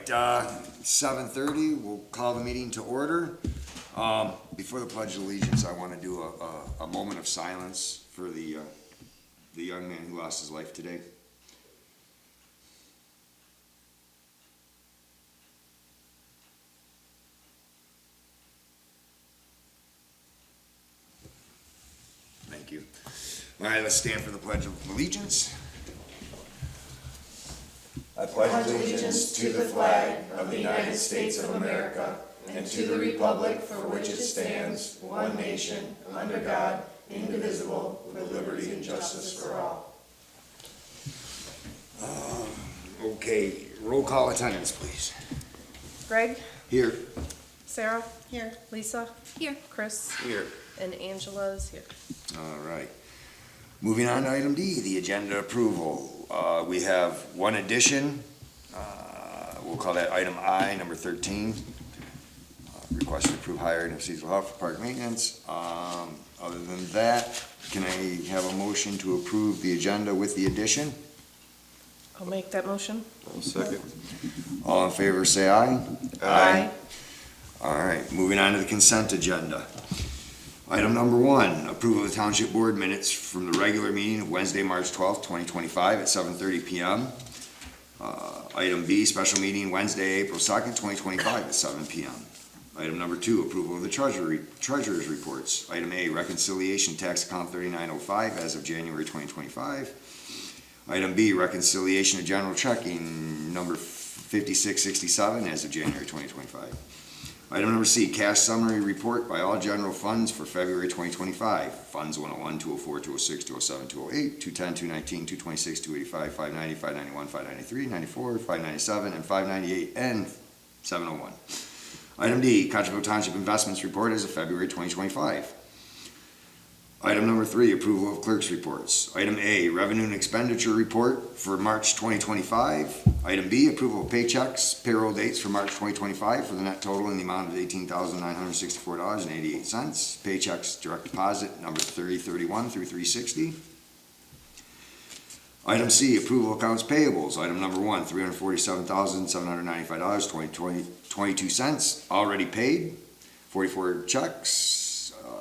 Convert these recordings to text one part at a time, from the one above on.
7:30, we'll call the meeting to order. Before the Pledge of Allegiance, I want to do a moment of silence for the young man who lost his life today. Thank you. All right, let's stand for the Pledge of Allegiance. I pledge allegiance to the flag of the United States of America and to the republic for which it stands, one nation, under God, indivisible, with liberty and justice for all. Okay, roll call attendance, please. Greg? Here. Sarah? Here. Lisa? Here. Chris? Here. And Angela's here. All right. Moving on to item D, the agenda approval. We have one addition. We'll call that item I, number 13. Request to approve hiring of seasonal help for park maintenance. Other than that, can I have a motion to approve the agenda with the addition? I'll make that motion. I'll second. All in favor, say aye. Aye. All right, moving on to the consent agenda. Item number 1, approval of the Township Board minutes from the regular meeting of Wednesday, March 12th, 2025 at 7:30 p.m. Item B, special meeting Wednesday, April 2nd, 2025 at 7 p.m. Item number 2, approval of the treasurer's reports. Item A, reconciliation tax account 3905 as of January 2025. Item B, reconciliation of general checking number 5667 as of January 2025. Item number C, cash summary report by all general funds for February 2025. Funds 101, 204, 206, 207, 208, 210, 219, 226, 285, 590, 591, 593, 94, 597, and 598, and 701. Item D, Cottrellville Township Investments Report as of February 2025. Item number 3, approval of clerk's reports. Item A, revenue and expenditure report for March 2025. Item B, approval of paychecks, payroll dates for March 2025 for the net total in the amount of $18,964.88. Paychecks direct deposit number 3031 through 360. Item C, approval of accounts payables. Item number 1, $347,795.22, already paid. 44 checks.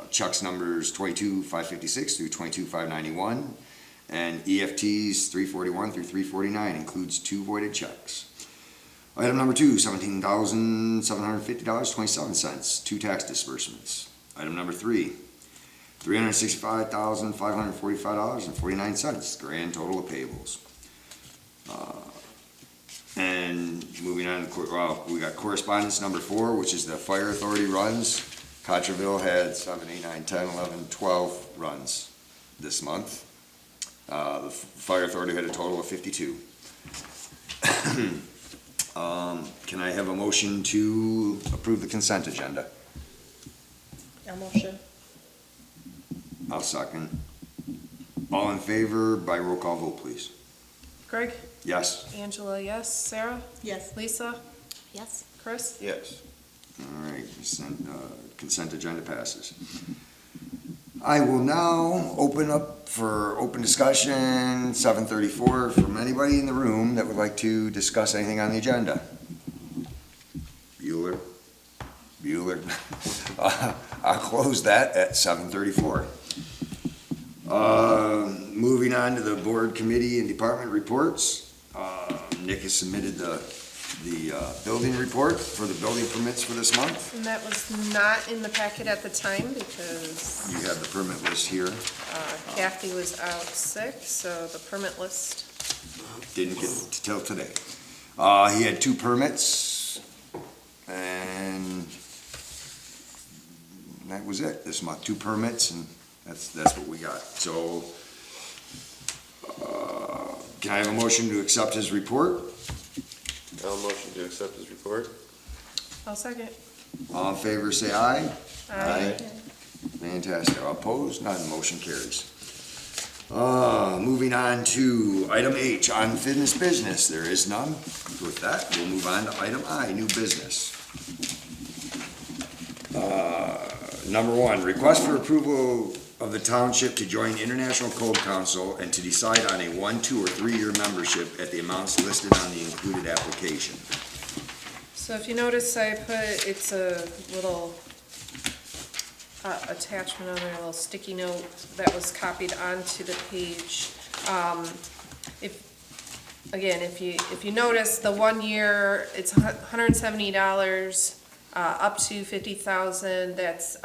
Checks numbers 22,556 through 22,591, and EFTs 341 through 349 includes 2 voided checks. Item number 2, $17,750.27, 2 tax disbursements. Item number 3, $365,545.49, grand total of payables. And moving on, we got correspondence number 4, which is the fire authority runs. Cottrellville had 7, 8, 9, 10, 11, 12 runs this month. The fire authority had a total of 52. Can I have a motion to approve the consent agenda? I'll motion. I'll second. All in favor by roll call vote, please. Greg? Yes. Angela, yes. Sarah? Yes. Lisa? Yes. Chris? Yes. All right, consent agenda passes. I will now open up for open discussion, 7:34, from anybody in the room that would like to discuss anything on the agenda. Bueller? I'll close that at 7:34. Moving on to the board, committee, and department reports. Nick has submitted the building report for the building permits for this month. And that was not in the packet at the time because You have the permit list here. Kathy was out sick, so the permit list. Didn't get to till today. He had 2 permits, and that was it this month. 2 permits, and that's what we got. So, can I have a motion to accept his report? I'll motion to accept his report. I'll second. All in favor, say aye. Aye. Fantastic. Opposed? None. Motion carries. Moving on to item H, unfinished business. There is none. With that, we'll move on to item I, new business. Number 1, request for approval of the township to join International Code Council and to decide on a 1, 2, or 3-year membership at the amounts listed on the included application. So if you notice, I put, it's a little attachment on there, a little sticky note that was copied onto the page. If you notice, the 1 year, it's $170, up to 50,000, that's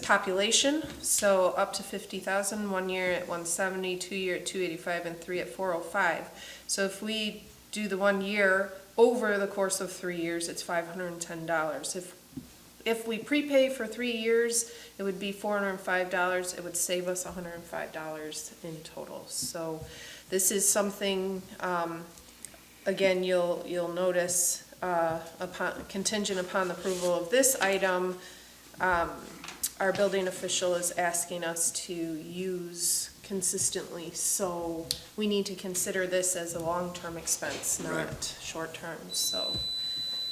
population. So up to 50,000, 1 year at 170, 2 year at 285, and 3 at 405. So if we do the 1 year over the course of 3 years, it's $510. If we prepay for 3 years, it would be $405. It would save us $105 in total. So this is something, again, you'll notice, contingent upon the approval of this item, our building official is asking us to use consistently. So we need to consider this as a long-term expense, not Right. short-term. So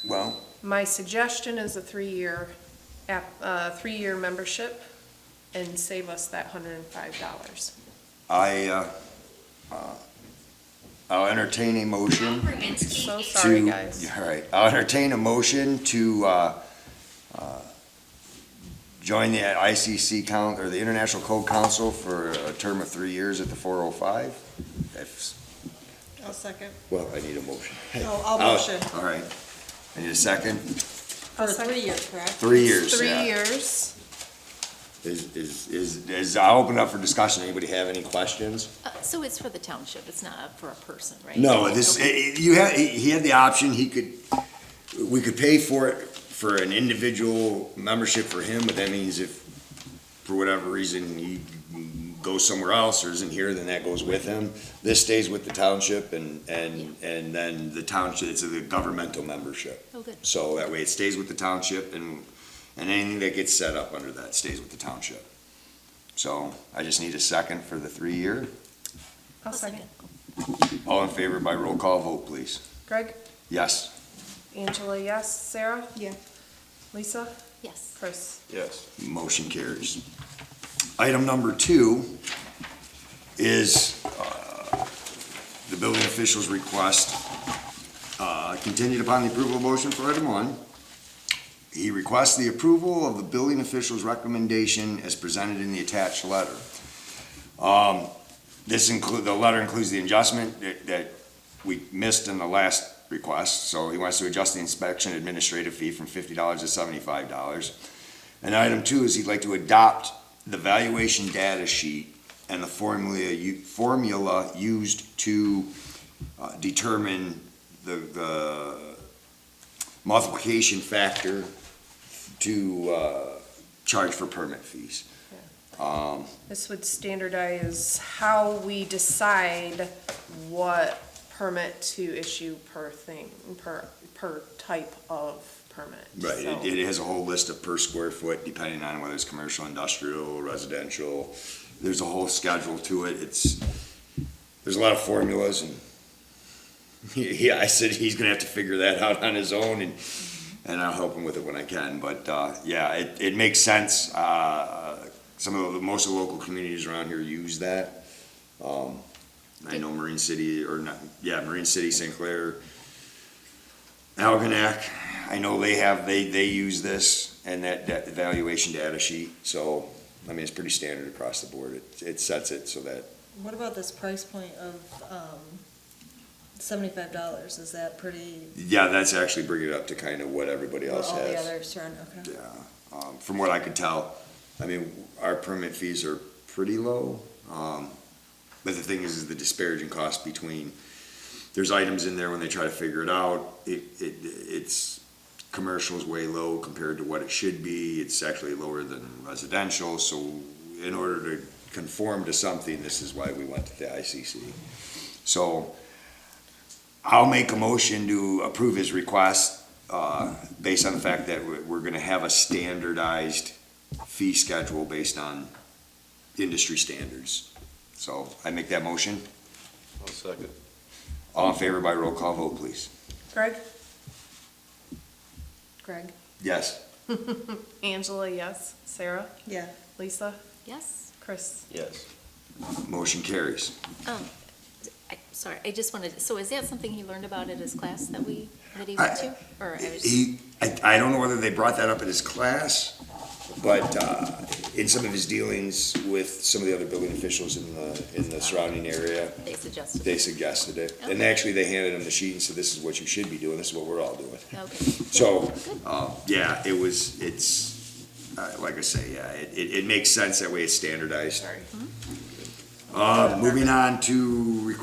Well, my suggestion is a 3-year membership and save us that $105. I'll entertain a motion So sorry, to, guys. all right, I'll entertain a motion to, join the ICC or the International Code Council for a term of 3 years at the 405. I'll second. Well, I need a motion. I'll motion. All right. I need a second. For 3 years, correct? 3 years, 3 yeah. years. I'll open up for discussion. Anybody have any questions? So it's for the township, it's not for a person, right? No, Okay. he had the option, we could pay for it for an individual membership for him, but that means if, for whatever reason, he goes somewhere else or isn't here, then that goes with him. This stays with the township and then the township, it's a governmental membership. Oh, good. So that way it stays with the township and anything that gets set up under that stays with the township. So I just need a second for the 3 year. I'll second. All in favor by roll call vote, please. Greg? Yes. Angela, yes. Sarah? Yeah. Lisa? Yes. Chris? Yes. Motion carries. Item number 2 is the building official's request, contingent upon the approval motion for item 1. He requests the approval of the building official's recommendation as presented in the attached letter. The letter includes the adjustment that we missed in the last request, so he wants to adjust the inspection administrative fee from $50 to $75. And item 2 is he'd like to adopt the valuation data sheet and the formula used to determine the multiplication factor to charge for permit fees. This would standardize how we decide what permit to issue per type of permit. Right, So- it has a whole list of per square foot, depending on whether it's commercial, industrial, residential. There's a whole schedule to it. There's a lot of formulas and I said he's gonna have to figure that out on his own and I'll help him with it when I can. But, yeah, it makes sense. Most of the local communities around here use that. I know Marine City, St. Clair, Algonac, I know they use this and that evaluation data sheet. So, I mean, it's pretty standard across the board. It sets it so that, What about this price point of $75? Is that pretty, yeah, that's actually bringing it up to kind of what everybody what else all the has. others are? Okay. Yeah, from what I could tell, I mean, our permit fees are pretty low. But the thing is the disparaging cost between, there's items in there when they try to figure it out, it's, commercial is way low compared to what it should be. It's actually lower than residential, so in order to conform to something, this is why we went to the ICC. So, I'll make a motion to approve his request, based on the fact that we're gonna have a standardized fee schedule based on industry standards. So, I make that motion. I'll second. All in favor by roll call vote, please. Greg? Greg? Yes. Angela, yes. Sarah? Yeah. Lisa? Yes. Chris? Yes. Motion carries. sorry, I just wanted, so is that something he learned about at his class that he went to? Or I was, I don't know whether they brought that up in his class, but in some of his dealings with some of the other building officials in the surrounding area, they suggested? they suggested it. And Okay. actually, they handed him the sheet and said, this is what you should be doing, this is what we're all doing. Okay. So, yeah, like I say, yeah, it makes sense, that way it's standardized. Sorry. Moving on to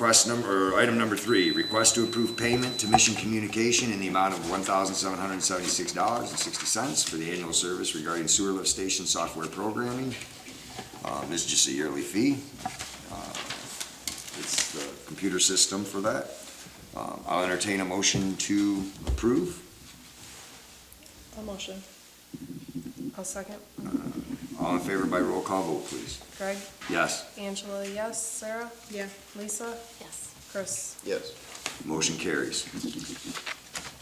item number 3, request to approve payment to Mission Communication in the amount of $1,776.60 for the annual service regarding sewer lift station software programming. This is just a yearly fee. It's the computer system for that. I'll entertain a motion to approve. A motion. I'll second. All in favor by roll call vote, please. Greg? Yes. Angela, yes. Sarah? Yeah. Lisa? Yes. Chris? Yes. Motion carries.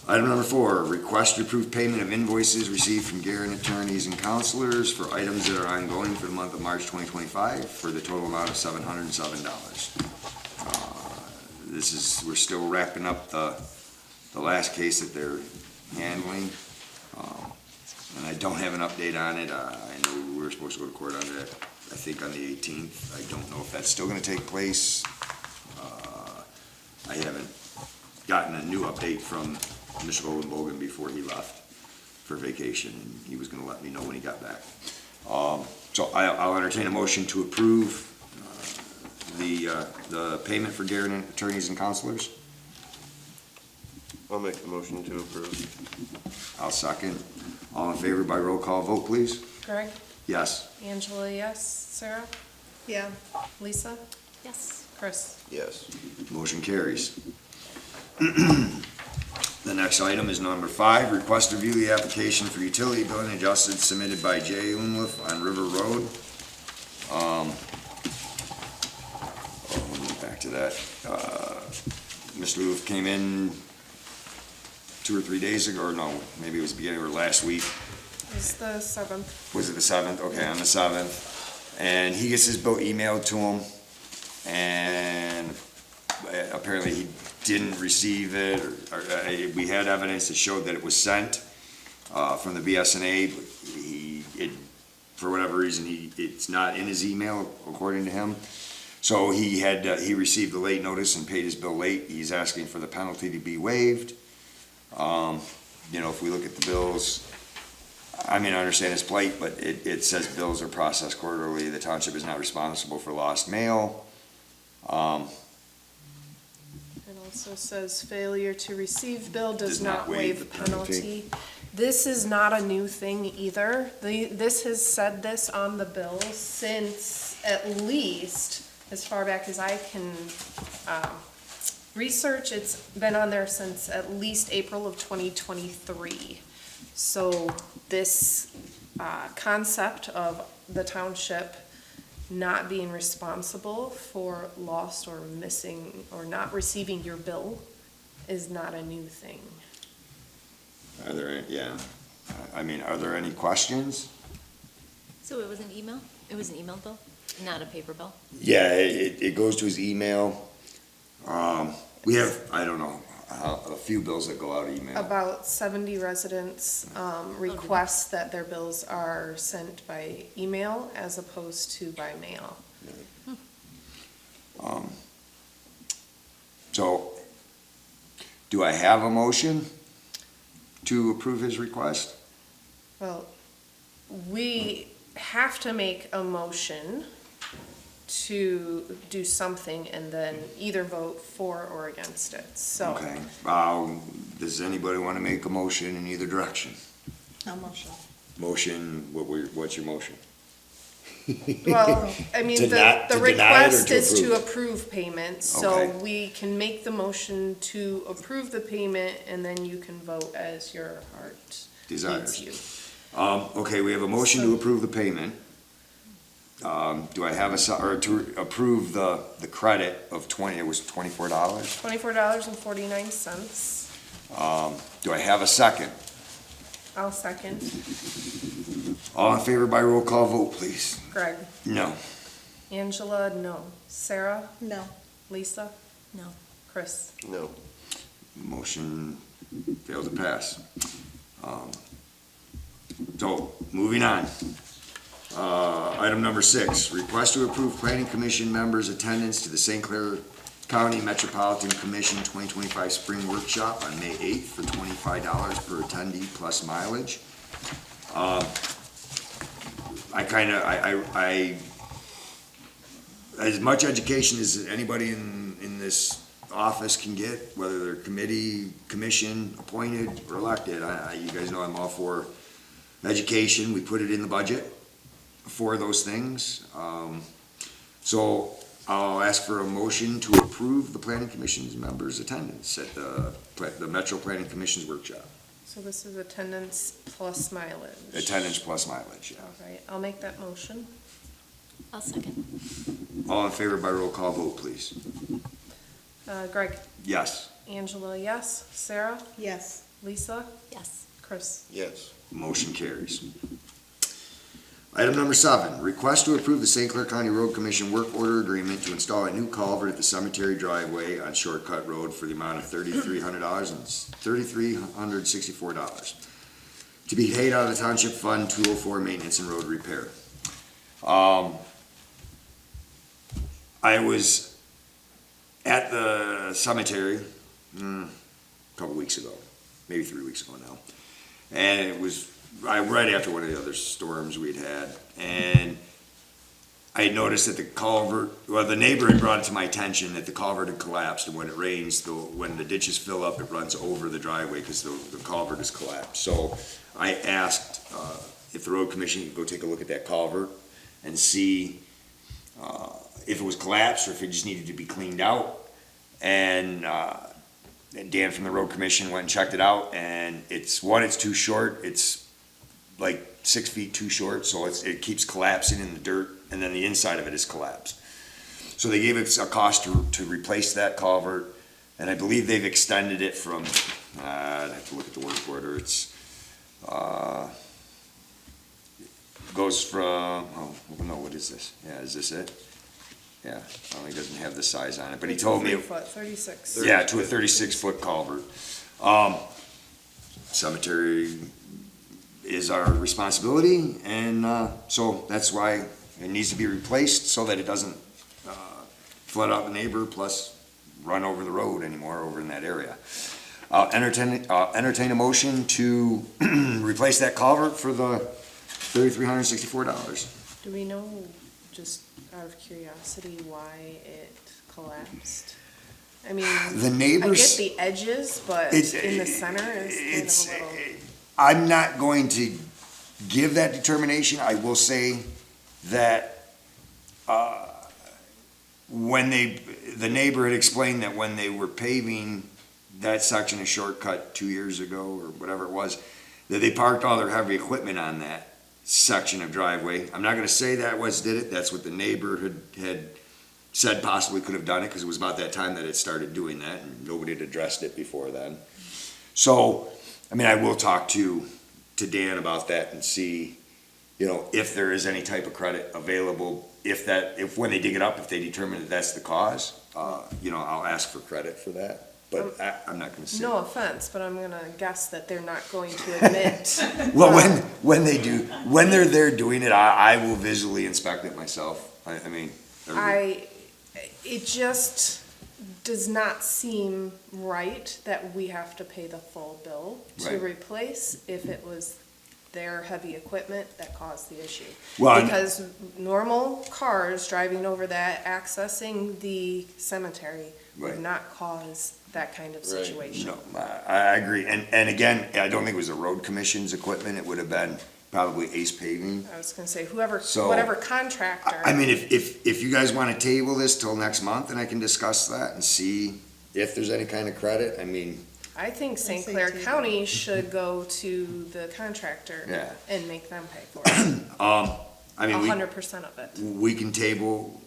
Item number 4, request to approve payment of invoices received from Guerin attorneys and counselors for items that are ongoing for the month of March 2025 for the total amount of $707. We're still wrapping up the last case that they're handling. And I don't have an update on it. I know we were supposed to go to court on that, I think on the 18th. I don't know if that's still gonna take place. I haven't gotten a new update from Mr. Bogan before he left for vacation, and he was gonna let me know when he got back. So I'll entertain a motion to approve the payment for Guerin attorneys and counselors. I'll make the motion to approve. I'll second. All in favor by roll call vote, please. Greg? Yes. Angela, yes. Sarah? Yeah. Lisa? Yes. Chris? Yes. Motion carries. The next item is number 5, request to review the application for utility billing adjusted submitted by Jay Umliff on River Road. Let me get back to that. Mr. Umliff came in 2 or 3 days ago, or no, maybe it was the beginning or last week. It's the 7th. Was it the 7th? Okay, on the 7th. And he gets his bill emailed to him, and apparently he didn't receive it, or we had evidence that showed that it was sent from the BSNA, but for whatever reason, it's not in his email, according to him. So he received the late notice and paid his bill late. He's asking for the penalty to be waived. If we look at the bills, I mean, I understand his plight, but it says bills are processed quarterly. The township is not responsible for lost mail. It also says failure to receive bill does Does not not waive waive the the penalty. penalty. This is not a new thing either. This has said this on the bill since at least, as far back as I can, research, it's been on there since at least April of 2023. So this concept of the township not being responsible for lost or missing or not receiving your bill is not a new thing. Are there any questions? So it was an email? It was an email bill, not a paper bill? Yeah, it goes to his email. We have, I don't know, a few bills that go out email. About 70 residents request that their bills are sent by email as opposed to by mail. So, do I have a motion to approve his request? Well, we have to make a motion to do something and then either vote for or against it, so. Okay, does anybody want to make a motion in either direction? A motion. Motion, what's your motion? Well, I mean, To the deny it or request to is to approve? approve payment, Okay. so we can make the motion to approve the payment and then you can vote as your heart Desires. leads you. Okay, we have a motion to approve the payment. Do I have or to approve the credit of it was $24? $24.49. Do I have a second? I'll second. All in favor by roll call vote, please. Greg? No. Angela, no. Sarah? No. Lisa? No. Chris? No. Motion failed to pass. So, moving on. Item number 6, request to approve planning commission members' attendance to the St. Clair County Metropolitan Commission 2025 Spring Workshop on May 8th for $25 per attendee plus mileage. As much education as anybody in this office can get, whether they're committee, commission, appointed, or elected, you guys know I'm all for education. We put it in the budget for those things. So I'll ask for a motion to approve the planning commission's members' attendance at the Metro Planning Commission's workshop. So this is attendance plus mileage. Attendance plus mileage, yeah. All right, I'll make that motion. I'll second. All in favor by roll call vote, please. Greg? Yes. Angela, yes. Sarah? Yes. Lisa? Yes. Chris? Yes. Motion carries. Item number 7, request to approve the St. Clair County Road Commission work order agreement to install a new culvert at the cemetery driveway on Shortcut Road for the amount of $3,300 and $3,364 to be paid out of the Township Fund 204 Maintenance and Road Repair. I was at the cemetery a couple weeks ago, maybe 3 weeks ago now, and it was right after one of the other storms we'd had, and I had noticed that the culvert, well, the neighbor had brought it to my attention that the culvert had collapsed, and when it rains, when the ditches fill up, it runs over the driveway because the culvert has collapsed. So I asked if the road commission could go take a look at that culvert and see if it was collapsed or if it just needed to be cleaned out. And Dan from the road commission went and checked it out, and it's too short. It's like 6 feet too short, so it keeps collapsing in the dirt, and then the inside of it is collapsed. So they gave us a cost to replace that culvert, and I believe they've extended it from, I'd have to look at the work order, goes from, no, what is this? Yeah, is this it? Yeah, well, he doesn't have the size on it, but he told me. 3 foot, 36. Yeah, to a 36-foot culvert. Cemetery is our responsibility, and so that's why it needs to be replaced so that it doesn't flood out the neighbor, plus run over the road anymore over in that area. I'll entertain a motion to replace that culvert for the $3,364. Do we know, just out of curiosity, why it collapsed? I mean, The I neighbors. get the edges, but in the center is kind of a little. I'm not going to give that determination. I will say that the neighbor had explained that when they were paving that section of Shortcut 2 years ago or whatever it was, that they parked all their heavy equipment on that section of driveway. I'm not going to say that did it. That's what the neighbor had said possibly could have done it, because it was about that time that it started doing that, and nobody had addressed it before then. So, I mean, I will talk to Dan about that and see, if there is any type of credit available, if when they dig it up, if they determine that that's the cause, I'll ask for credit for that, but I'm not gonna say. No offense, but I'm gonna guess that they're not going to admit. Well, when they're there doing it, I will visually inspect it myself. It just does not seem right that we have to pay the full bill to Right. replace if it was their heavy equipment that caused the issue. Well, Because normal cars driving over that, accessing the cemetery would Right. not cause that kind of Right. situation. No, I agree, and again, I don't think it was the road commission's equipment, it would have been probably Ace Paving. I was gonna say, So- whatever contractor. I mean, if you guys wanna table this till next month, and I can discuss that and see if there's any kind of credit, I mean, I think St. say Clair table. County should go to the contractor Yeah. and make them pay for it, I mean, 100% of it. we can table,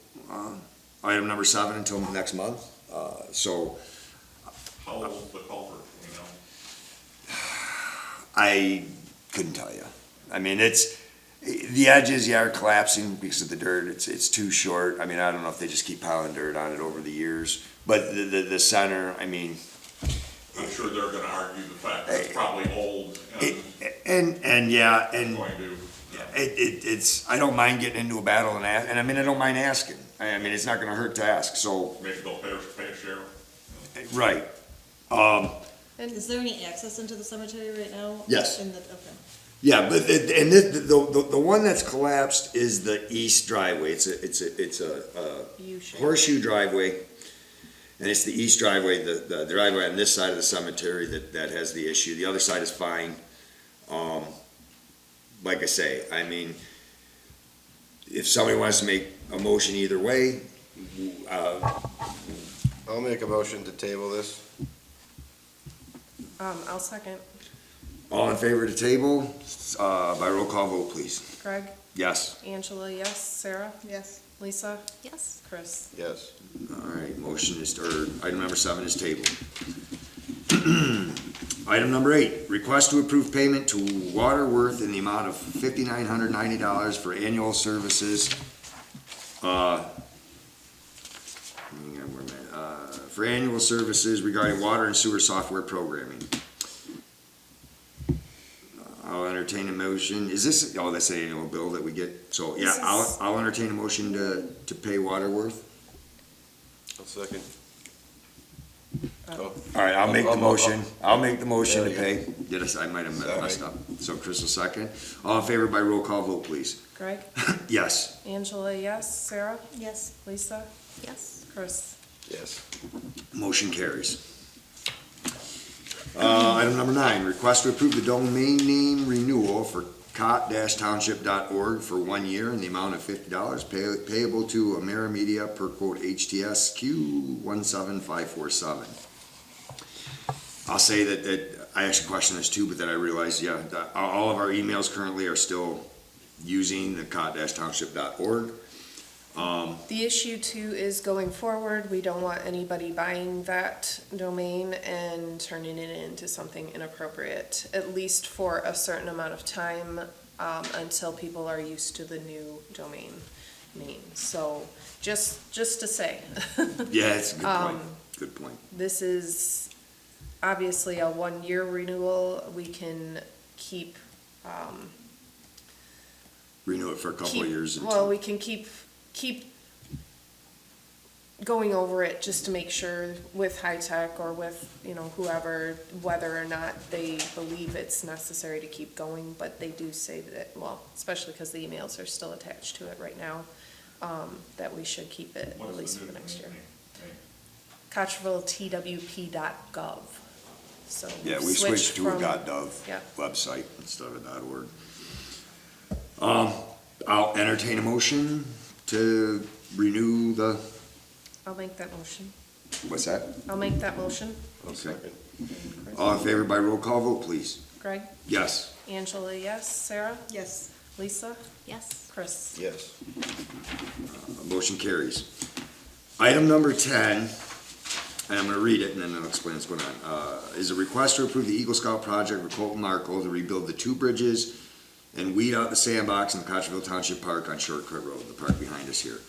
item number 7 until next month, so How old's the culvert, I couldn't tell you. I mean, the edges, are collapsing because of the dirt, it's too short. I mean, I don't know if they just keep piling dirt on it over the years, But the center, I mean, I'm sure they're gonna argue the fact that it's probably old and yeah, and going to, it's, I don't mind getting into a battle and I mean, I don't mind asking. I mean, it's not gonna hurt to ask, so, maybe they'll pay a share. right. Is there any access into the cemetery right now? Yes. Okay. Yeah, but, and the one that's collapsed is the east driveway. It's a U-shape. horseshoe driveway. And it's the east driveway, the driveway on this side of the cemetery that has the issue. The other side is fine. Like I say, I mean, if somebody wants to make a motion either way, I'll make a motion to table this. I'll second. all in favor to table, by roll call vote, please. Greg, Yes. Angela, yes. Sarah, Yes. Lisa, Yes. Chris. Yes. All right, motion is, or item number 7 is tabled. Item number 8, request to approve payment to Waterworth in the amount of $5,990 for annual services. For annual services regarding water and sewer software programming. I'll entertain a motion. Is this, oh, that's the annual bill that we get? So, yeah, This is- I'll entertain a motion to pay Waterworth. I'll second. All right, I'll make the motion. I'll make the motion to There you pay. Did I might have Sorry. messed up. So Chris will second. All in favor by roll call vote, please. Greg, Yes. Angela, yes. Sarah, Yes. Lisa, Yes. Chris. Yes. Motion carries. Item number 9, request to approve the domain name renewal for cot-township.org for 1 year in the amount of $50 payable to AmeriMedia per quote HTSQ 17547. I'll say that I actually questioned this too, but then I realized, yeah, that all of our emails currently are still using the cot-township.org. The issue too is going forward, we don't want anybody buying that domain and turning it into something inappropriate, at least for a certain amount of time, until people are used to the new domain name. So, just to say, Yeah, it's a good point. Good point. this is obviously a 1-year renewal. We can keep, Renew it for a couple of years. well, we can keep going over it just to make sure with high tech or with, whoever, whether or not they believe it's necessary to keep going, but they do say that, well, especially because the emails are still attached to it right now, that we should keep it at What's the least for new the next year. name? Cottrellville So Yeah, we switched to a from- .gov Yeah. website instead of .org. I'll entertain a motion to renew the, I'll make that motion. what's that? I'll make that motion. I'll Okay. second. All in favor by roll call vote, please. Greg, Yes. Angela, yes. Sarah, Yes. Lisa, Yes. Chris. Yes. Motion carries. Item number 10, and I'm gonna read it and then I'll explain what's going on, is a request to approve the Eagle Scout project for Colton Markle to rebuild the 2 bridges and weed out the sandbox in the Cottrellville Township Park on Shortcut Road, the park behind us here.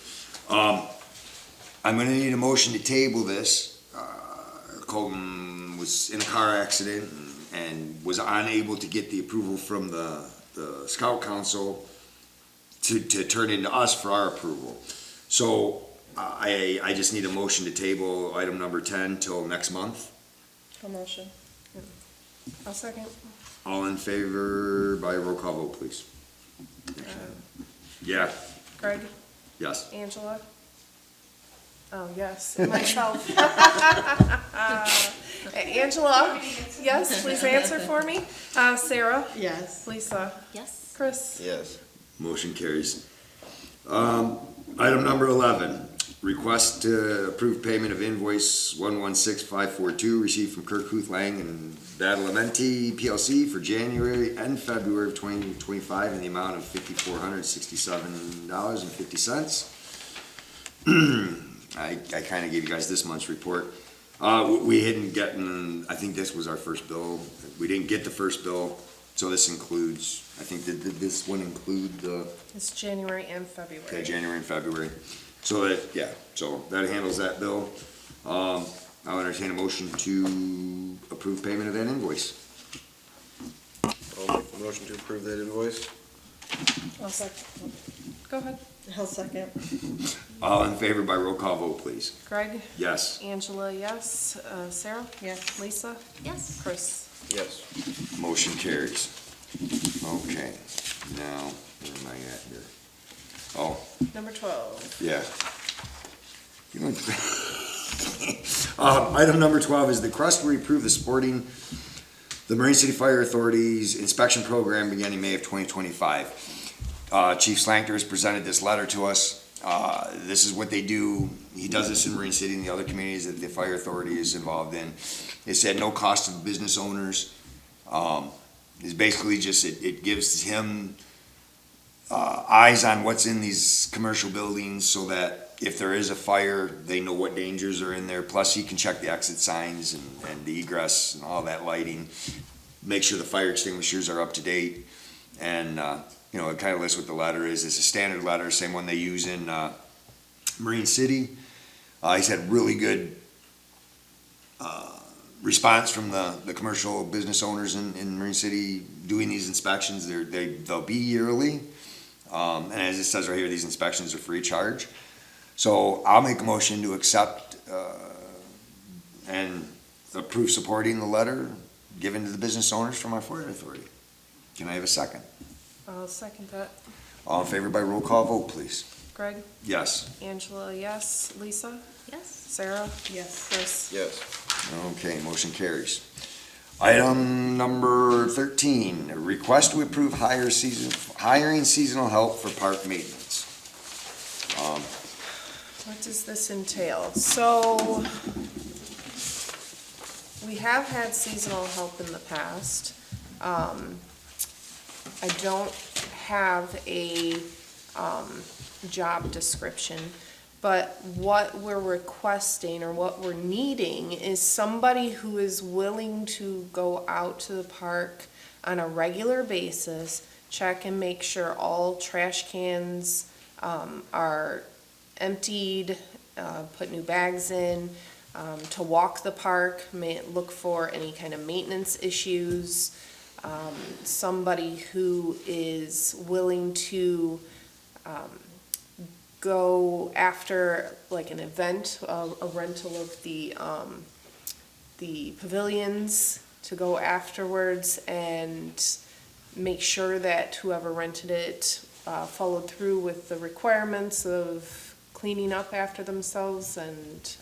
I'm gonna need a motion to table this. Colton was in a car accident and was unable to get the approval from the Scout Council to turn into us for our approval. So I just need a motion to table item number 10 till next month. A motion. I'll second. All in favor by roll call vote, please. Yeah, Greg, yes. Angela? Oh, yes, and myself. Angela, yes, please answer for me. Sarah, Yes. Lisa, Yes. Chris. Yes. Motion carries. Item number 11, request to approve payment of invoice 116542 received from Kirk Huth Lang and Badalamenti PLC for January and February of 2025 in the amount of $5,467.50. I kind of gave you guys this month's report. We hadn't gotten, I think this was our first bill. We didn't get the first bill, so this includes, I think, did this one include the? It's January and February. Okay, January and February. So that, yeah, so that handles that bill. I'll entertain a motion to approve payment of that invoice. I'll make the motion to approve that invoice. I'll second. Go ahead. I'll second. All in favor by roll call vote, please. Greg? Yes. Angela, yes. Sarah? Yes. Lisa? Yes. Chris? Yes. Motion carries. Okay, now, where am I at here? Oh, Number 12. yeah. You know, item number 12 is the request to approve the Marine City Fire Authority's inspection program beginning May of 2025. Chief Slankter has presented this letter to us. This is what they do. He does this in Marine City and the other communities that the fire authority is involved in. It's at no cost to the business owners. It's basically just, it gives him eyes on what's in these commercial buildings so that if there is a fire, they know what dangers are in there. Plus, he can check the exit signs and the egress and all that lighting, make sure the fire extinguishers are up to date. And, you know, it kind of lists what the letter is. It's a standard letter, same one they use in Marine City. He's had really good response from the commercial business owners in Marine City doing these inspections. They'll be yearly. And as it says right here, these inspections are free of charge. So I'll make a motion to accept and approve supporting the letter given to the business owners from our fire authority. Can I have a second? I'll second that. All in favor by roll call vote, please. Greg? Yes. Angela, yes. Lisa? Yes. Sarah? Yes. Chris? Yes. Okay, motion carries. Item number 13, a request to approve hiring seasonal help for park maintenance. What does this entail? So, we have had seasonal help in the past. I don't have a, job description, but what we're requesting or what we're needing is somebody who is willing to go out to the park on a regular basis, check and make sure all trash cans, are emptied, put new bags in, to walk the park, look for any kind of maintenance issues, somebody who is willing to go after like an event, a rental of the pavilions, to go afterwards and make sure that whoever rented it followed through with the requirements of cleaning up after themselves, and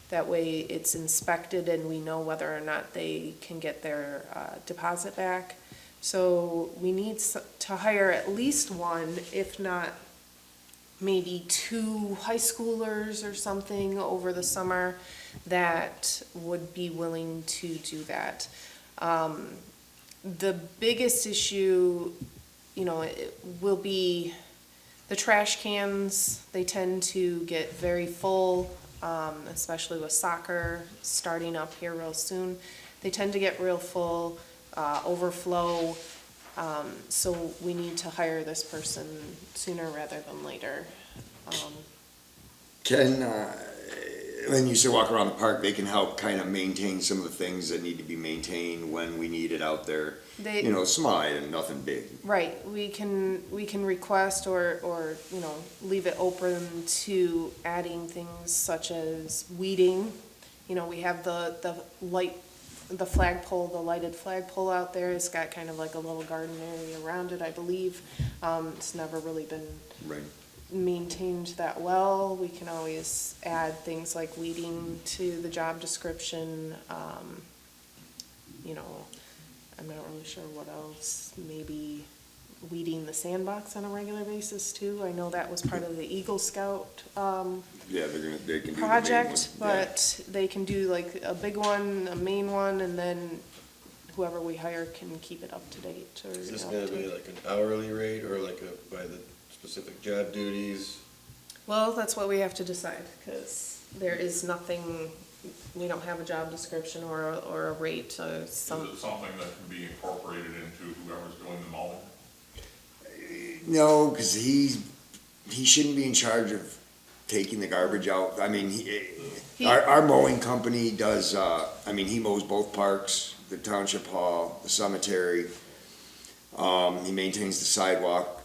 that way it's inspected and we know whether or not they can get their deposit back. So we need to hire at least one, if not maybe 2 high schoolers or something over the summer that would be willing to do that. The biggest issue, you know, it will be the trash cans. They tend to get very full, especially with soccer starting up here real soon. They tend to get real full, overflow. So we need to hire this person sooner rather than later. When you say walk around the park, they can help kind of maintain some of the things that need to be maintained when we need it out there. You know, small item, nothing big. Right, we can request or, you know, leave it open to adding things such as weeding. You know, we have the flagpole, the lighted flagpole out there. It's got kind of like a little garden area around it, I believe. It's never really been Right. maintained that well. We can always add things like weeding to the job description. You know, I'm not really sure what else. Maybe weeding the sandbox on a regular basis too. I know that was part of the Eagle Scout Yeah, they can do the big project, one. Yeah. but they can do like a big one, a main one, and then whoever we hire can keep it up to date. Or, Is this you know, gonna be like an hourly rate or like by the specific job duties? Well, that's what we have to decide, because there is nothing, we don't have a job description or a rate, Is it something that can be incorporated into whoever's doing the mowing? No, because he shouldn't be in charge of taking the garbage out. I mean, our mowing company does, he mows both parks, the township hall, the cemetery. He maintains the sidewalk,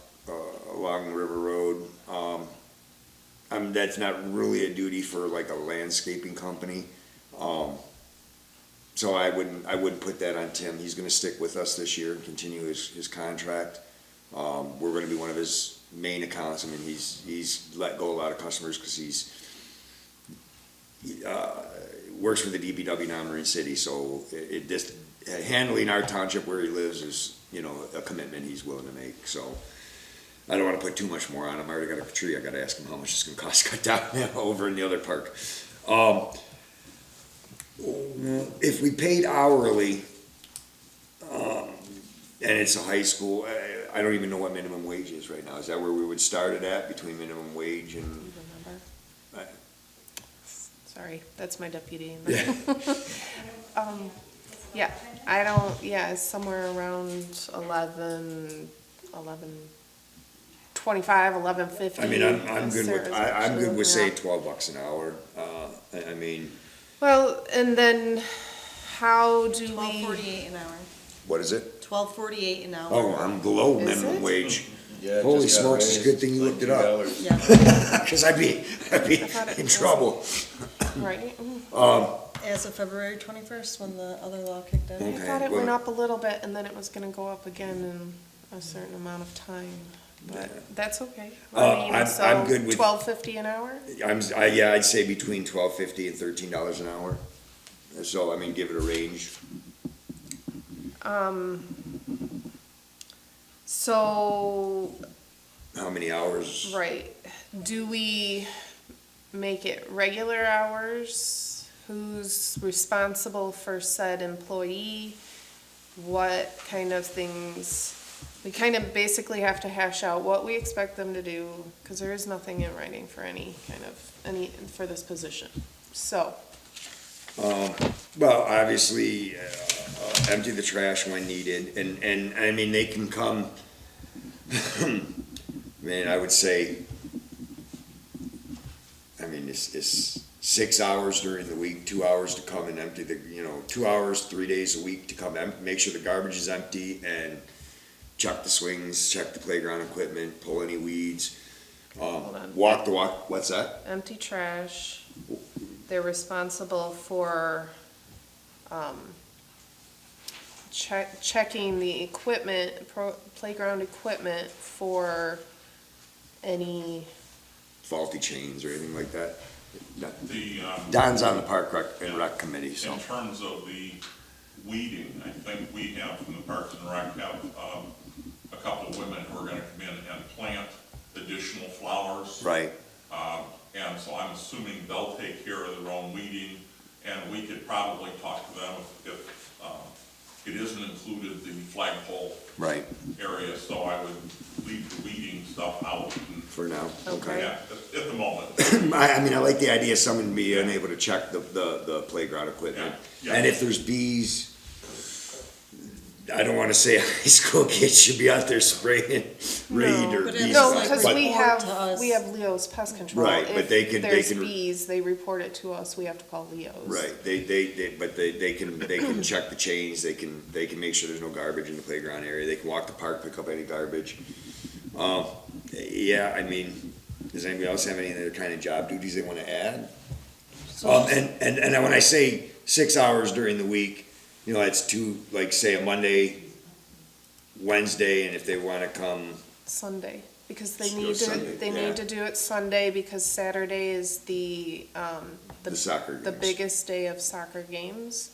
along River Road. That's not really a duty for like a landscaping company. So I wouldn't put that on Tim. He's gonna stick with us this year and continue his contract. We're gonna be one of his main accounts. I mean, he's let go a lot of customers because he works for the DPW now in Marine City, so handling our township where he lives is, a commitment he's willing to make, so. I don't wanna put too much more on him. I already got a tree. I gotta ask him how much it's gonna cost to cut down over in the other park. If we paid hourly, and it's a high school, I don't even know what minimum wage is right now. Is that where we would start it at, between minimum wage and? Remember? Sorry, that's my deputy. Yeah. Yeah, it's somewhere around 25, 11.50. I mean, I'm good with, I'm good with say Yeah. $12 an hour. I mean, Well, and then how do we? $12.48 an hour. what is it? $12.48 an hour. Oh, I'm below Is minimum it? wage. Yeah, it Holy just got smokes, it's a raised. good thing you looked it Like up. $2. Yeah, Cause I'd be thought it in was- trouble. Right. as of February 21st, when the other law kicked in. I Okay, thought it well- went up a little bit and then it was gonna go up again in a certain amount of time, but that's okay. I'm good with- $12.50 an hour? I'd say between $12.50 and $13 an hour. So, give it a range. So, How many hours? right, do we make it regular hours? Who's responsible for said employee? What kind of things? We kind of basically have to hash out what we expect them to do, because there is nothing in writing for for this position. So, Well, obviously, empty the trash when needed, and they can come, I would say, it's 6 hours during the week, 2 hours to come and empty 2 hours, 3 days a week to come make sure the garbage is empty and check the swings, check the playground equipment, pull any weeds, on. walk the walk, what's that? empty trash, they're responsible for, checking the equipment, playground equipment for any, Faulty chains or anything like that? The, Don's on the park rec committee, so. in terms of the weeding, I think we have, from the Parks and Rec, have a couple of women who are gonna come in and plant additional flowers. Right. And so I'm assuming they'll take care of their own weeding, and we could probably talk to them if it isn't included, the flagpole Right, area, so I would leave the weeding stuff out. And, for now, Okay. yeah, at the moment. I like the idea of someone being able to check the playground equipment. Yeah, yeah. And if there's bees, I don't wanna say high school kids should be out there spraying raid or but bees. no, like because but- we report to have, us. we have Leo's Pest Control. Right, but they can- If there's they can- bees, they report it to us, we have to call Leo's. Right, but they can check the chains, they can make sure there's no garbage in the playground area, they can walk the park, pick up any garbage. Does anybody else have any other kind of job duties they wanna add? And when I say 6 hours during the week, that's say a Monday, Wednesday, and if they wanna come, Sunday, because they Just go need to, Sunday, they yeah. need to do it Sunday, because Saturday is the soccer the games. biggest day of soccer games.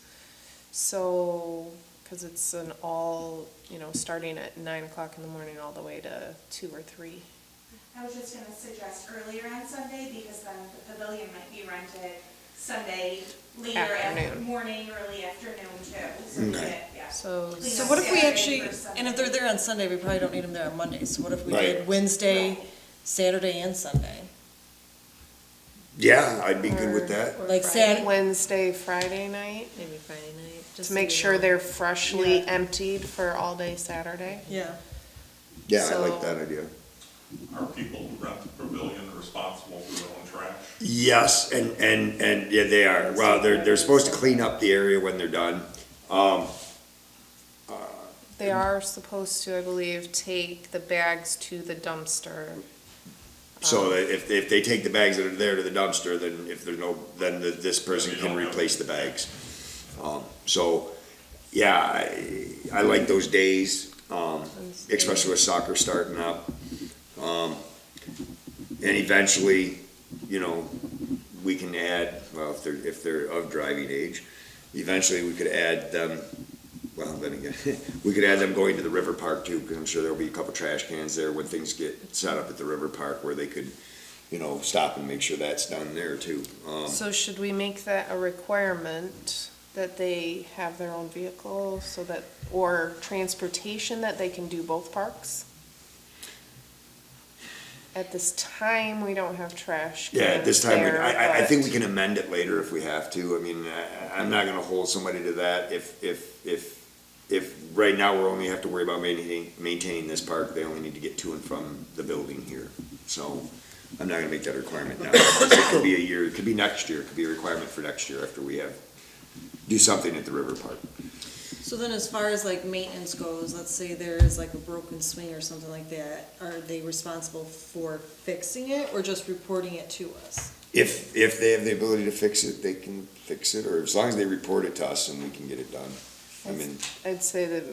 So, because it's an all, starting at 9 o'clock in the morning all the way to 2 or 3. I was just gonna suggest earlier on Sunday, because then the pavilion might be rented Sunday later Afternoon. morning, early afternoon too. So we Okay. get, yeah. So, Clean So up what if we Saturday actually, for Sunday. and if they're there on Sunday, we probably don't need them there on Monday, so what if we Right. did Wednesday, Right. Saturday, and Sunday? yeah, I'd be good with that. or Like Friday- Sat- Wednesday, Friday night, Maybe Friday night, just to make so we sure know. they're freshly Yeah. emptied for all day Saturday. Yeah. Yeah, I So- like that idea. Are people who rent the pavilion responsible for their own trash? Yes, and, yeah, they are. Well, they're supposed to clean up the area when they're done. They are supposed to, I believe, take the bags to the dumpster. So that if they take the bags that are there to the dumpster, then if there's no, then this person Then you can don't have replace the bags. So, yeah, I like those days, especially with soccer starting up. And eventually, you know, we can add, well, if they're of driving age, eventually we could add them, well, then again, we could add them going to the river park too, because I'm sure there'll be a couple trash cans there when things get set up at the river park where they could, you know, stop and make sure that's done there too. So should we make that a requirement that they have their own vehicle so that, or transportation that they can do both parks? At this time, we don't have trash Yeah, at this time, there, I but- think we can amend it later if we have to. I mean, I'm not gonna hold somebody to that if right now we're only have to worry about maintaining this park, they only need to get to and from the building here. So I'm not gonna make that a requirement now. It could be a year, it could be next year, it could be a requirement for next year after we do something at the river park. So then as far as like maintenance goes, let's say there's like a broken swing or something like that, are they responsible for fixing it or just reporting it to us? If they have the ability to fix it, they can fix it, or as long as they report it to us and we can get it done. I mean, I'd say the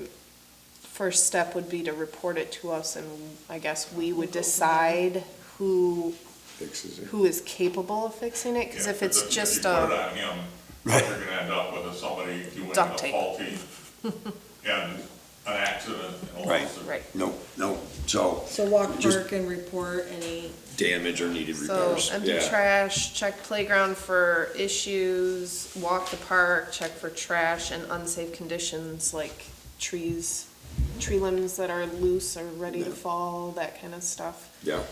first step would be to report it to us, and I guess we would decide who fixes it. is capable of fixing it, because Yeah, if it's if just you put it a, on him, what you're gonna end up with is somebody doing a Duct tape. faulty and an accident and all Right. this. right. No, so So walk Just- park and report any, damage or needed So repairs, empty yeah. trash, check playground for issues, walk the park, check for trash and unsafe conditions like trees, tree limbs that are loose or ready to Yeah. fall, that kind of stuff. Yeah.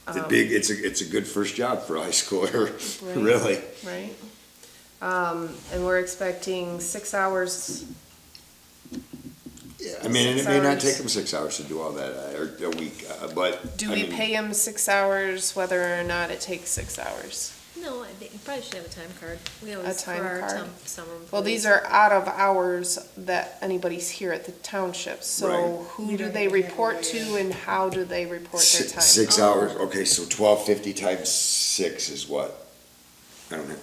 It's a good first job for a high schooler, Right. really. Right? And we're expecting 6 hours. I mean, and it 6 may not hours. take them 6 hours to do all that, or a week, but. Do I we mean, pay them 6 hours whether or not it takes 6 hours? No, I think you probably should have a time card. We always, for time our card? summer employees. Well, these are out of hours that anybody's here at the township, so Right. who You do don't they have to have report a- to and how do they report their time? 6 hours, okay, so 1250 times 6 is what? I don't know.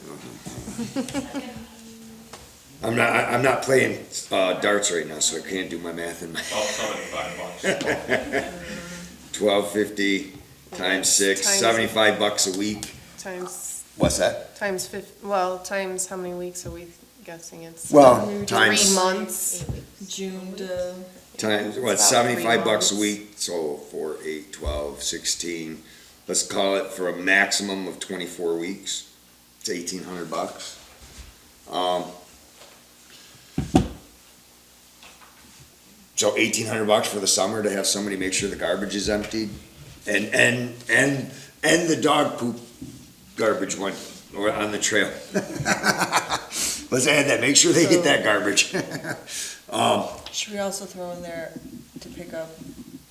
I'm not playing, darts right now, so I can't do my math in my, About $75. 1250 times 6, Times- $75 a week. Times, What's that? times times how many weeks are we guessing it's? Well, 3 times, months. June to, times, what, It's about 75 bucks a months. week, so 4, 8, 12, 16. Let's call it for a maximum of 24 weeks. It's $1,800. So $1,800 for the summer to have somebody make sure the garbage is emptied, and the dog poop garbage one or on the trail. Let's add that. Make sure they get that garbage. should we also throw in there to pick up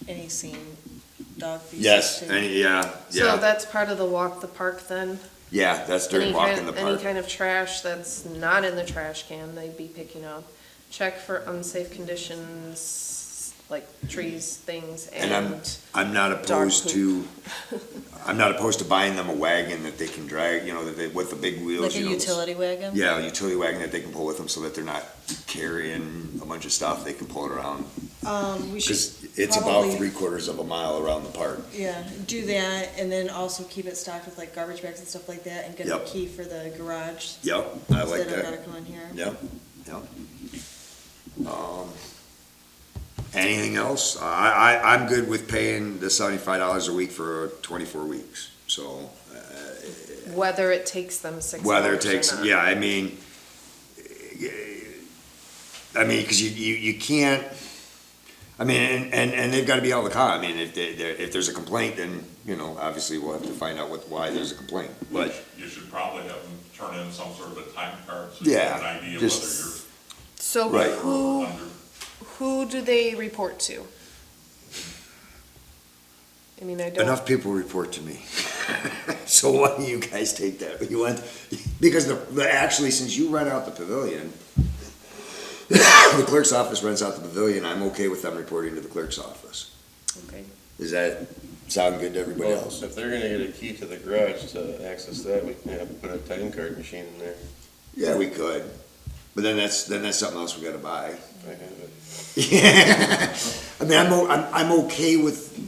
any seen dog feces? Yes, too? So that's part of the walk the park then? Yeah, that's during Any walking kind- the Any park. kind of trash that's not in the trash can, they'd be picking up. Check for unsafe conditions, like trees, things, And and I'm not dog opposed to, I'm not opposed to buying them a wagon that they can drag, with the big wheels, Like a utility wagon? Yeah, a utility wagon that they can pull with them so that they're not carrying a bunch of stuff, they can pull it around. We should Cause it's about probably- 3/4 of a mile around the park. Yeah, do that, and then also keep it stocked with like garbage bags and stuff like that, and get a Yep. key for the garage. Yep, I like Instead of gotta that. come in here. Yep. Anything else? I'm good with paying the $75 a week for 24 weeks, so. whether it takes them 6 hours Whether or it takes, not. yeah, I mean, cause you can't, I mean, and they've gotta be able to call, I mean, if there's a complaint, then, obviously we'll have to find out why there's a complaint, but, You should probably have them turn in some sort of a time card so you Yeah, have an idea just- So Right. whether who, you're under. who do they report to? I mean, I don't. enough people report to me. So why don't you guys take that? You want, because actually, since you rent out the pavilion, the clerk's office rents out the pavilion, I'm okay with them reporting to the clerk's office. Okay. Does that sound good to everybody Well, else? if they're gonna get a key to the garage to access that, we can put a time card machine in there. Yeah, we could, but then that's something else we gotta buy. I have it. Yeah, I mean, I'm okay with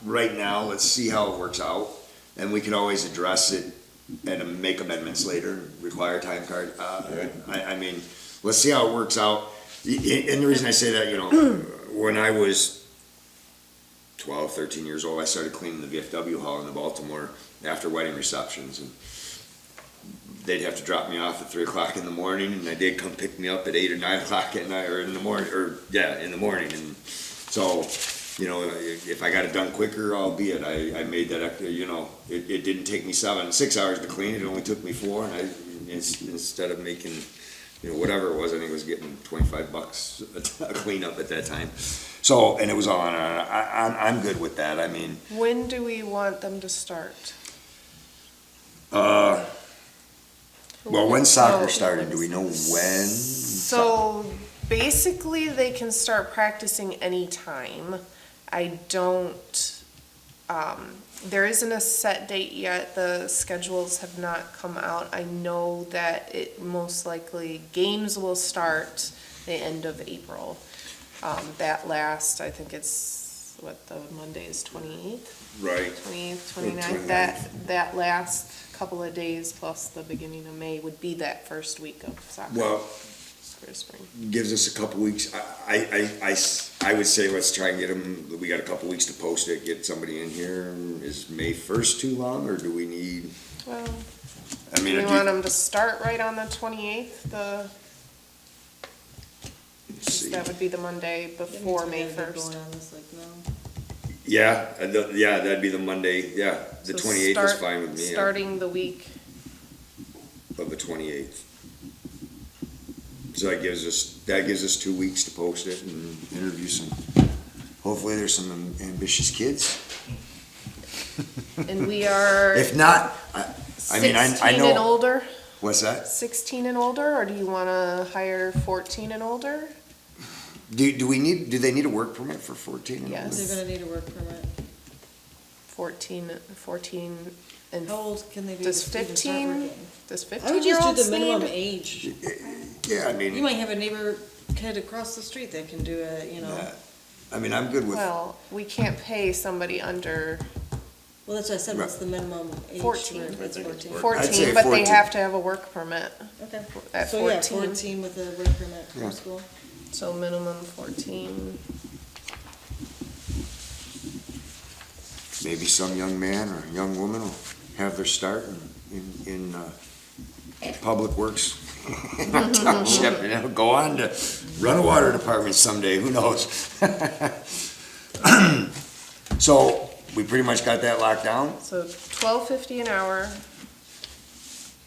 right now, let's see how it works out, and we can always address it and make amendments later, require a time card. I mean, let's see how it works out, and the reason I say that, you know, when I was 12, 13 years old, I started cleaning the VFW hall in the Baltimore after wedding receptions, and they'd have to drop me off at 3 o'clock in the morning, and they'd come pick me up at 8 or 9 o'clock at night, or in the morning, in the morning, and so, you know, if I got it done quicker, albeit, I made that, you know, it didn't take me 6 hours to clean, it only took me 4, and instead of making, you know, whatever it was, I think it was getting $25 a cleanup at that time. So, and it was all on, I'm good with that, I mean. When do we want them to start? Well, when soccer So- started, do we know when? So basically, they can start practicing anytime. I don't, there isn't a set date yet. The schedules have not come out. I know that it most likely, games will start the end of April. That last, I think it's, what, the Monday is 28th? Right. 28th, 29th, that last couple of days plus the beginning of May would be that first week of soccer. Well, For spring. gives us a couple weeks. I would say let's try and get them, we got a couple weeks to post it, get somebody in here. Is May 1st too long, or do we need, Well, I do mean, we if want you- them to start right on the 28th? let's see. That would be the Monday before May 1st. Going on this, like, no. Yeah, yeah, that'd be the Monday, yeah, the So 28th is start- fine with me, yeah, Starting the week, of the 28th. So that gives us 2 weeks to post it and interview hopefully there's some ambitious kids. and we are If not, I mean, I 16 and know, older? what's that? 16 and older, or do you want to hire 14 and older? Do they need a work permit for 14 and older? Yes. They're gonna need a work permit. 14 and, How old can they be? does to even start 15, working? does I would just do 15-year-olds the minimum need? age. Yeah, I You mean, might have a neighbor kid across the street that can do it, you know. I mean, I'm good with, Well, we can't pay somebody under Well, that's what I said, what's the minimum age? 14. for- It's 14. 14, but they 14. have to have a work permit Okay. at So, yeah, 14. 14 with a work permit Yeah. from school. So minimum 14. maybe some young man or young woman will have their start in public works. Township, you know, go on to run a water department someday, who knows? So, we pretty much got that locked down? So $12.50 an hour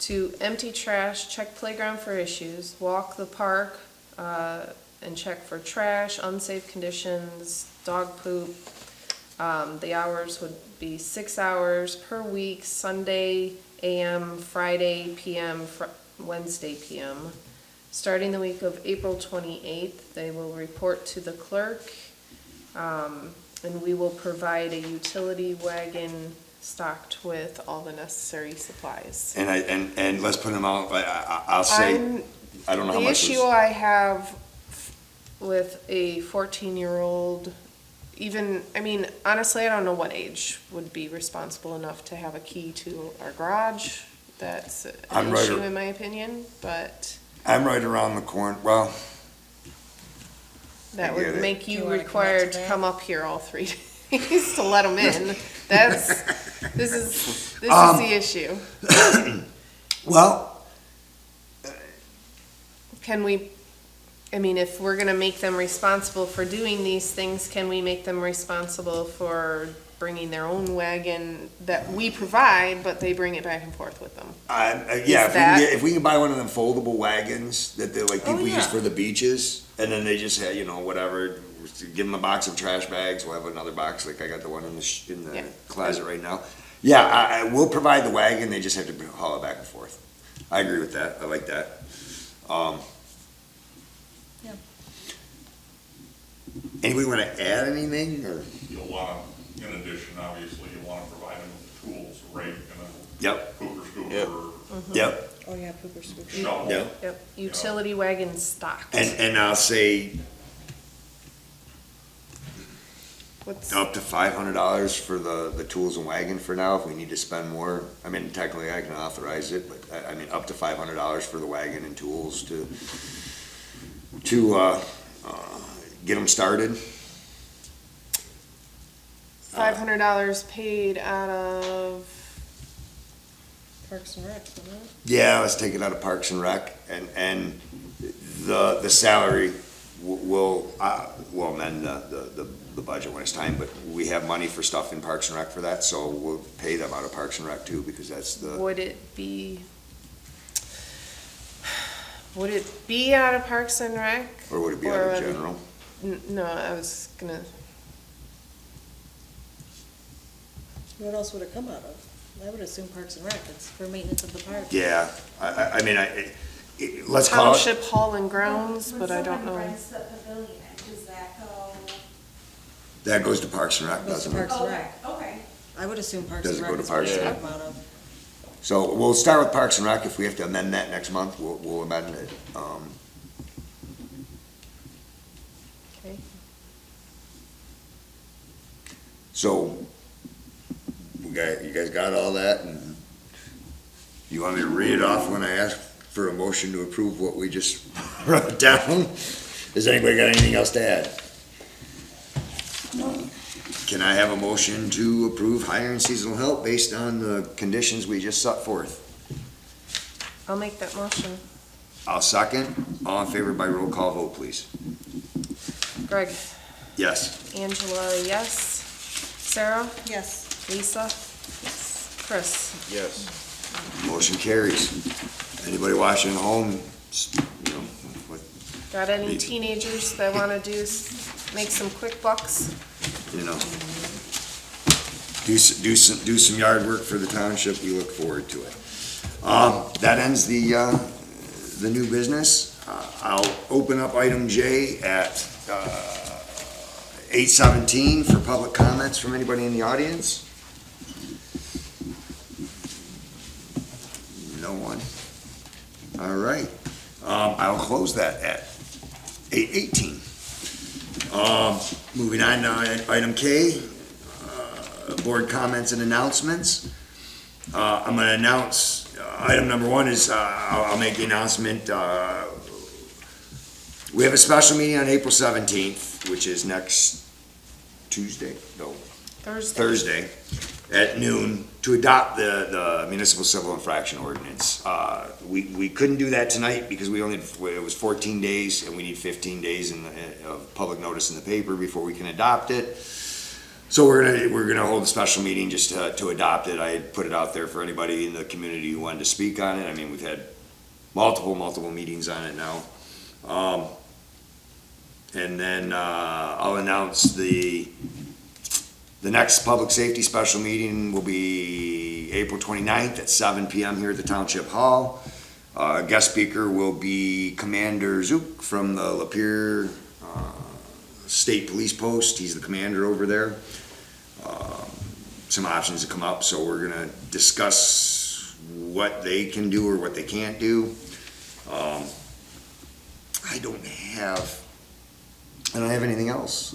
to empty trash, check playground for issues, walk the park, and check for trash, unsafe conditions, dog poop. The hours would be 6 hours per week, Sunday AM, Friday PM, Wednesday PM. Starting the week of April 28th, they will report to the clerk, and we will provide a utility wagon stocked with all the necessary supplies. And let's put them out, I'll say, I don't know how The much issue I have with a 14-year-old, even, I mean, honestly, I don't know what age would be responsible enough to have a key to our garage. That's I'm an right issue ar- in my opinion, but I'm right around the corner, well, that I get would it. make Do you you wanna commit required to to that? come up here all 3 days to let them in. This is the issue. well, Can we, I mean, if we're gonna make them responsible for doing these things, can we make them responsible for bringing their own wagon that we provide, but they bring it back and forth with them? yeah, that- if we can buy one of them foldable wagons that they like Oh, people use yeah. for the beaches, and then they just have, you know, whatever, give them a box of trash bags, we'll have another box, like I got the one in the Yeah. closet right now. Yeah, we'll provide the wagon, they just have to haul it back and forth. I agree with that, I like that. Yeah. Anybody wanna add anything, or? You'll wanna, in addition, obviously, you wanna provide them with the tools, rake and Yep, a pooper Yep. scooper, yep, Oh, yeah, pooper scooper. shovel. yep. Yep, utility wagon stocked. And I'll say What's, up to $500 for the tools and wagon for now, if we need to spend more. I mean, technically I can authorize it, but I mean, up to $500 for the wagon and tools to get them started. $500 paid out of, Parks and Rec, isn't it? Yeah, let's take it out of Parks and Rec, and the salary will amend the budget when it's time, but we have money for stuff in Parks and Rec for that, so we'll pay them out of Parks and Rec too, because that's would it be out of Parks and Rec? or would it be out Or of would it- general? No, I was gonna, What else would it come out of? I would assume Parks and Rec, it's for maintenance of the park. Yeah, I mean, let's call it, Township Hall and Grounds, but I don't When know. someone rents the pavilion, does that go? that goes to Parks and Rec, Goes to doesn't it? Parks and Okay, Rec. okay. I would assume Parks Does and it go Rec to is Parks where and it Rec? would come out of. So we'll start with Parks and Rec. If we have to amend that next month, we'll amend it. Okay. So, you guys got all that, and you want me to read it off when I ask for a motion to approve what we just wrote down? Has anybody got anything else to add? Can I have a motion to approve hiring seasonal help based on the conditions we just set forth? I'll make that motion. I'll second. All in favor by roll call vote, please. Greg, Yes. Angela, yes. Sarah, Yes. Lisa, Chris. Yes. Motion carries. Anybody watching at home, you know, what, Got any Neat. teenagers that wanna make some quick bucks? you know, do some yard work for the township, we look forward to it. That ends the new business. I'll open up item J at 8:17 for public comments from anybody in the audience. No one. All right. I'll close that at 8:18. Moving on to item K, board comments and announcements. I'm gonna announce, item number one is, I'll make the announcement, we have a special meeting on April 17th, which is next Tuesday, no, Thursday, at noon, to adopt the municipal civil infraction ordinance. We couldn't do that tonight because it was 14 days, and we need 15 days of public notice in the paper before we can adopt it. So we're gonna hold a special meeting just to adopt it. I had put it out there for anybody in the community who wanted to speak on it. I mean, we've had multiple meetings on it now. And then I'll announce the next public safety special meeting will be April 29th at 7 PM here at the Township Hall. Guest speaker will be Commander Zook from the Lapeer State Police Post. He's the commander over there. Some options to come up, so we're gonna discuss what they can do or what they can't do. I don't have anything else,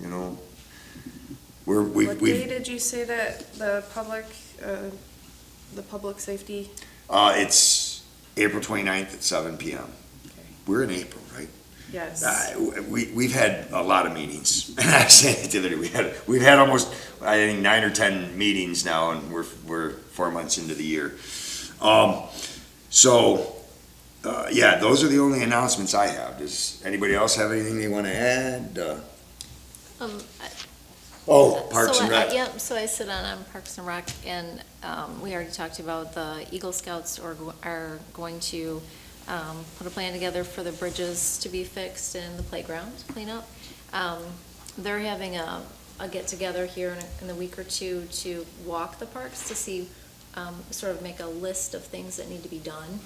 you know. What day did you say that the public safety? It's April 29th at 7 PM. Okay. We're in April, right? Yes. We've had a lot of meetings. And I said it the other day, we've had almost, I think, 9 or 10 meetings now, and we're 4 months into the year. Yeah, those are the only announcements I have. Does anybody else have anything they want to add? Parks and Rec. Yep, so I sit on Parks and Rec, and we already talked about the Eagle Scouts are going to put a plan together for the bridges to be fixed and the playground cleanup. They're having a a get-together here in a week or two to walk the parks to see, sort of make a list of things that need to be done,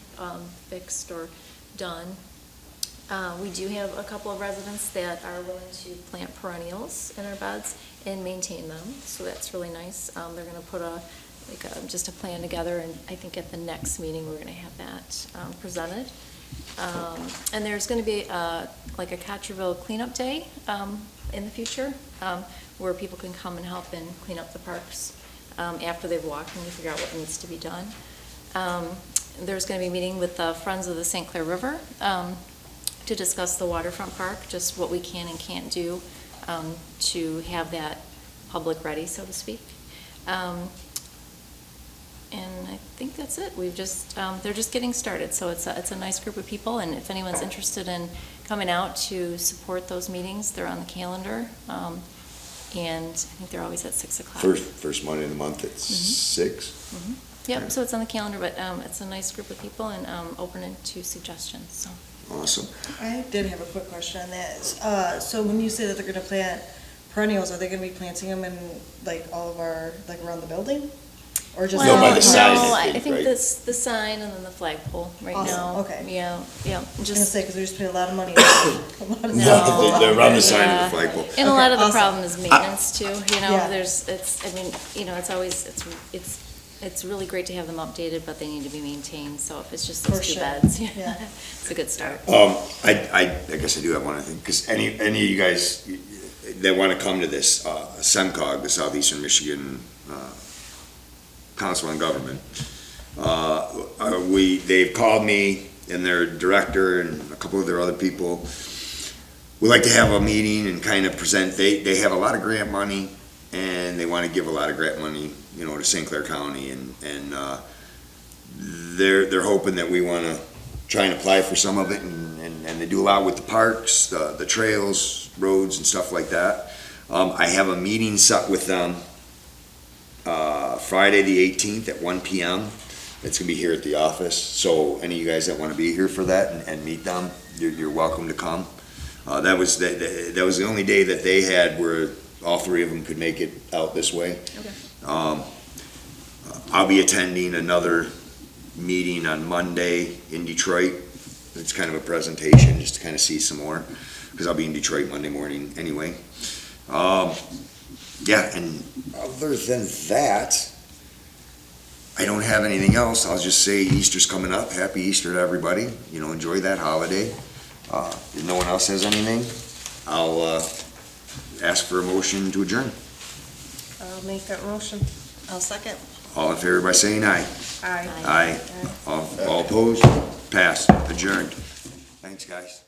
fixed or done. We do have a couple of residents that are willing to plant perennials in our beds and maintain them, so that's really nice. They're gonna put just a plan together, and I think at the next meeting, we're gonna have that presented. And there's gonna be like a Cottrellville cleanup day in the future, where people can come and help and clean up the parks after they've walked and we figure out what needs to be done. There's gonna be a meeting with the Friends of the St. Clair River to discuss the waterfront park, just what we can and can't do to have that public ready, so to speak. And I think that's it. We've just, they're just getting started, so it's a nice group of people, and if anyone's interested in coming out to support those meetings, they're on the calendar. And I think they're always at 6 o'clock. First Monday of the month at 6? Yep, so it's on the calendar, but it's a nice group of people and open to suggestions, so. Awesome. I did have a quick question on that. So when you say that they're gonna plant perennials, are they gonna be planting them in like all of our, like around the building? Or just? No, by the Well, sign, no, I think, right? this, the sign and then the flagpole right Awesome, now. okay. Yeah, I was gonna just. say, because we just pay a lot of money. A lot of No. They're around the sign of Yeah. the flagpole. And a lot of the awesome. problem is maintenance too, Yeah. it's always, it's really great to have them updated, but they need to be maintained, so if it's just For those two sure. beds, Yeah. it's a good start. I guess I do have one, I think, because any of you guys that want to come to this, SEMCOG, the Southeastern Michigan Council on Government, they've called me and their director and a couple of their other people. We'd like to have a meeting and kind of present, they have a lot of grant money and they want to give a lot of grant money, to St. Clair County, and they're hoping that we want to try and apply for some of it, and they do a lot with the parks, the trails, roads and stuff like that. I have a meeting set with them Friday the 18th at 1 p.m. It's gonna be here at the office, so any of you guys that want to be here for that and meet them, you're welcome to come. That was the only day that they had where all three of them could make it out this way. Okay. I'll be attending another meeting on Monday in Detroit. It's kind of a presentation, just to kind of see some more, because I'll be in Detroit Monday morning anyway. Yeah, and other than that, I don't have anything else. I'll just say Easter's coming up. Happy Easter to everybody. Enjoy that holiday. If no one else has anything, I'll ask for a motion to adjourn. I'll make that motion. I'll second. All in favor by saying aye. Aye. Aye. All opposed? Pass. Adjourned. Thanks, guys.